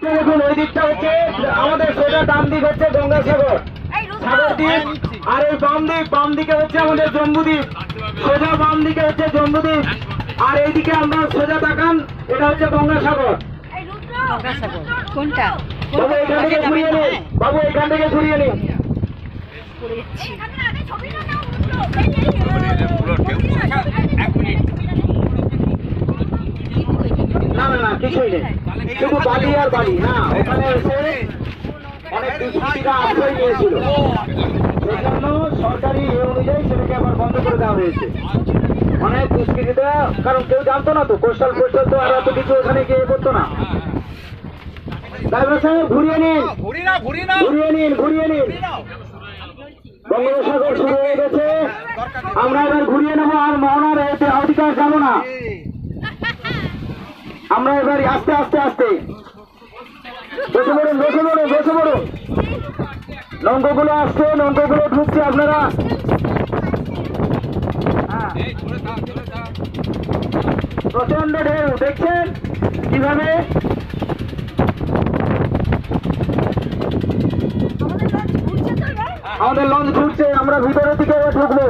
দেখুন ওই দিকটা হচ্ছে আমাদের সোজা ডান দিক হচ্ছে গঙ্গাসাগর সাগর দ্বীপ, আর এই বাম দিকে হচ্ছে আমাদের জম্বুদ্বীপ, সোজা বাম দিকে হচ্ছে জম্বুদ্বীপ, আর এইদিকে আমরা সোজা তাকান এটা হচ্ছে গঙ্গাসাগর। কোনটা বাবু এখান থেকে ঘুরিয়ে নিন, বাবু এখান থেকে ঘুরিয়ে নিন। না না না কিছুই নেই, শুধু বালি আর বালি। না ওখানে এসে অনেক দুষ্কৃতীরা আশ্রয় নিয়েছিল, সেজন্য সরকারি অনুযায়ী সেটাকে আবার বন্ধ করে দেওয়া হয়েছে। অনেক দুষ্কৃতীরা, কারণ কেউ জানতো না তো, কোস্টাল তো আর এত কিছু ওখানে গিয়ে করতো না। ড্রাইভার সাহেব ঘুরিয়ে নিন, ঘুরিয়ে নিন। বঙ্গোপসাগর শুরু হয়ে গেছে, আমরা এবার ঘুরিয়ে নেবো, আর মোহনার অধিকার যাবো না আমরা এবার। আস্তে আস্তে আস্তে বসে পড়ুন। নৌকোগুলো আসছে, নৌকোগুলো ঢুকছে, আপনারা প্রচন্ড ঢেউ দেখছেন কিভাবে। আমাদের লঞ্চ ঘুরছে, আমরা ভিতরের দিকে ঢুকবো।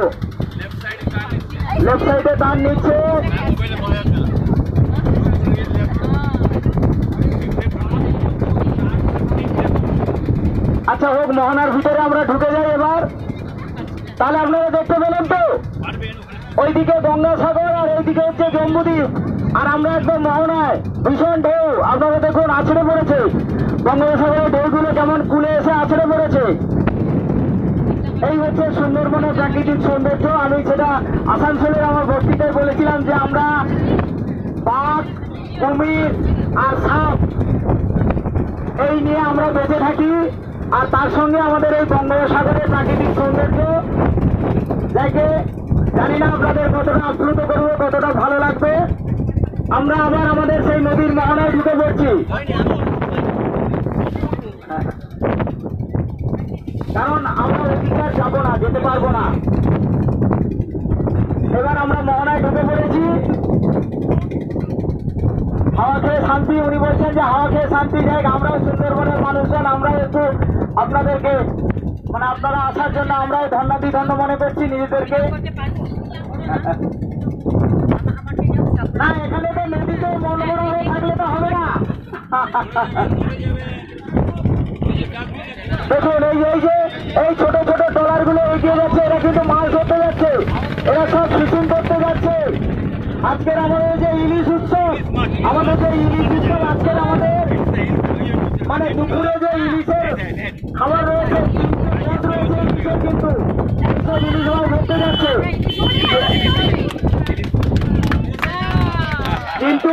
লেফট সাইডে টান নিচ্ছে, আচ্ছা হোক, মোহনার ভিতরে আমরা ঢুকে যাই এবার। তাহলে আপনারা দেখতে পেলেন তো, ওইদিকে গঙ্গাসাগর আর এইদিকে হচ্ছে জম্বুদ্বীপ, আর আমরা একদম মোহনায়। ভীষণ ঢেউ, আপনারা দেখুন আছড়ে পড়েছে, বঙ্গোপসাগরের ঢেউগুলো কেমন কুলে এসে আছড়ে পড়েছে। এই হচ্ছে সুন্দরবনের প্রাকৃতিক সৌন্দর্য। আমি সেটা আসানসোলের আমার বক্তৃতায় বলেছিলাম যে আমরা বাঘ, কুমির আর সাপ এই নিয়ে আমরা বেঁচে থাকি, আর তার সঙ্গে আমাদের এই বঙ্গোপসাগরের প্রাকৃতিক সৌন্দর্য, যাকে জানি না আপনাদের কতটা আপ্লুত করবে, কতটা ভালো লাগবে। আমরা আবার আমাদের সেই নদীর মোহনায় ঢুকে পড়ছি, কারণ আমরা অধিকার যাবো না, যেতে পারবো না। এবার আমরা মোহনায় ঢুকে পড়েছি। হাওয়া খেয়ে শান্তি, উনি বলছেন যে হাওয়া খেয়ে শান্তি জায়গা। আমরাও সুন্দরবনের মানুষজন, আমরা একটু আপনাদেরকে মানে আপনারা আসার জন্য আমরাও ধন্য মনে করছি নিজেদেরকে। না এখানে তো নদীতে মন মরা হয়ে থাকলে তো হবে না। দেখুন এই ছোট ছোট ট্রলার গুলো এগিয়ে যাচ্ছে, এরা কিন্তু মাছ ধরতে যাচ্ছে, এরা সব ফিশিং করতে যাচ্ছে। আজকের আমাদের যে ইলিশ উৎসব, আজকের আমাদের মানে দুপুরে যে ইলিশের খাবার রয়েছে, ইলিশের কিন্তু ইলিশ মাছ ধরতে যাচ্ছে। কিন্তু